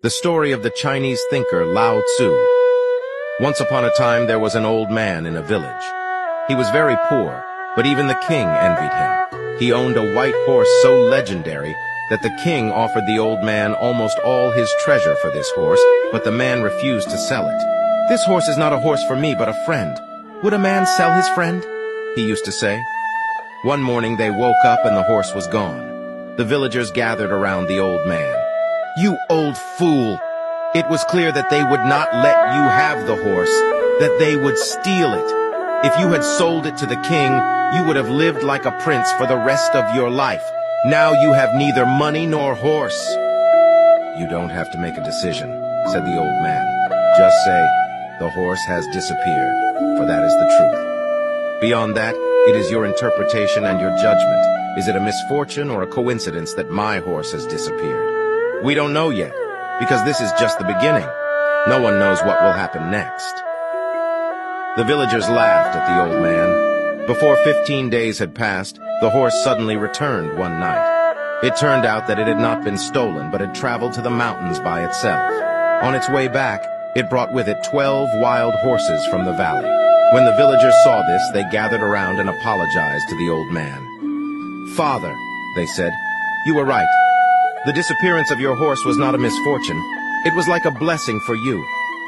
The story of the Chinese thinker Lao Tzu. Once upon a time there was an old man in a village. He was very poor, but even the king envied him. He owned a white horse so legendary that the king offered the old man almost all his treasure for this horse, but the man refused to sell it. "This horse is not a horse for me, but a friend. Would a man sell his friend?" he used to say. One morning they woke up and the horse was gone. The villagers gathered around the old man. "You old fool!" It was clear that they would not let you have the horse, that they would steal it. If you had sold it to the king, you would have lived like a prince for the rest of your life. Now you have neither money nor horse. "You don't have to make a decision," said the old man. "Just say, the horse has disappeared, for that is the truth. Beyond that, it is your interpretation and your judgment. Is it a misfortune or a coincidence that my horse has disappeared? We don't know yet, because this is just the beginning. No one knows what will happen next." The villagers laughed at the old man. Before 15 days had passed, the horse suddenly returned one night. It turned out that it had not been stolen, but had traveled to the mountains by itself. On its way back, it brought with it 12 wild horses from the valley. When the villagers saw this, they gathered around and apologized to the old man. "Father," they said, "you were right. The disappearance of your horse was not a misfortune. It was like a blessing for you.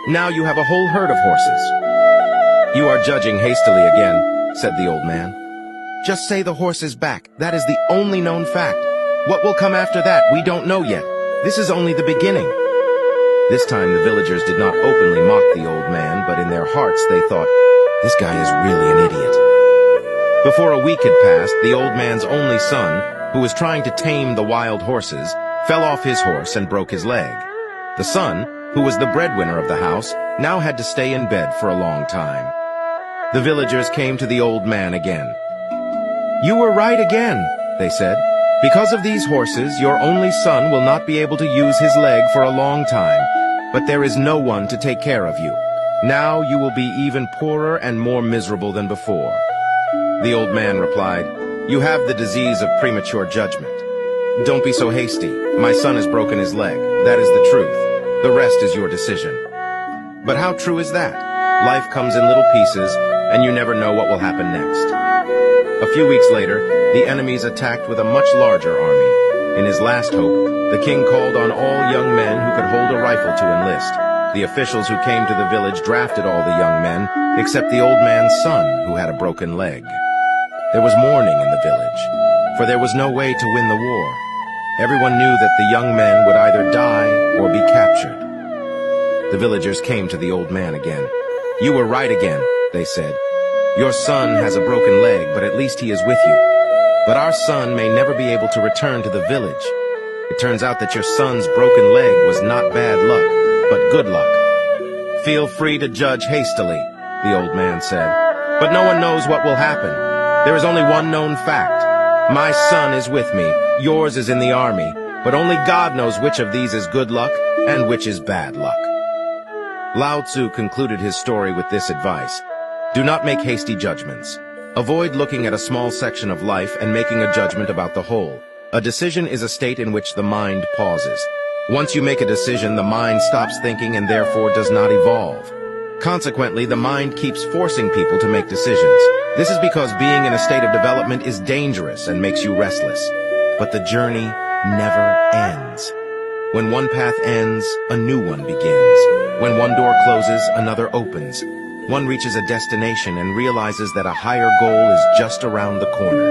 Now you have a whole herd of horses." "You are judging hastily again," said the old man. "Just say the horse is back. That is the only known fact. What will come after that, we don't know yet. This is only the beginning." This time the villagers did not openly mock the old man, but in their hearts they thought, "This guy is really an idiot." Before a week had passed, the old man's only son, who was trying to tame the wild horses, fell off his horse and broke his leg. The son, who was the breadwinner of the house, now had to stay in bed for a long time. The villagers came to the old man again. "You were right again," they said. "Because of these horses, your only son will not be able to use his leg for a long time, but there is no one to take care of you. Now you will be even poorer and more miserable than before." The old man replied, "You have the disease of premature judgment. Don't be so hasty. My son has broken his leg. That is the truth. The rest is your decision." But how true is that? Life comes in little pieces, and you never know what will happen next. A few weeks later, the enemies attacked with a much larger army. In his last hope, the king called on all young men who could hold a rifle to enlist. The officials who came to the village drafted all the young men, except the old man's son, who had a broken leg. There was mourning in the village, for there was no way to win the war. Everyone knew that the young men would either die or be captured. The villagers came to the old man again. "You were right again," they said. "Your son has a broken leg, but at least he is with you. But our son may never be able to return to the village. It turns out that your son's broken leg was not bad luck, but good luck." "Feel free to judge hastily," the old man said. "But no one knows what will happen. There is only one known fact. My son is with me, yours is in the army, but only God knows which of these is good luck and which is bad luck." Lao Tzu concluded his story with this advice: do not make hasty judgments. Avoid looking at a small section of life and making a judgment about the whole. A decision is a state in which the mind pauses. Once you make a decision, the mind stops thinking and therefore does not evolve. Consequently, the mind keeps forcing people to make decisions. This is because being in a state of development is dangerous and makes you restless. But the journey never ends. When one path ends, a new one begins. When one door closes, another opens. One reaches a destination and realizes that a higher goal is just around the corner.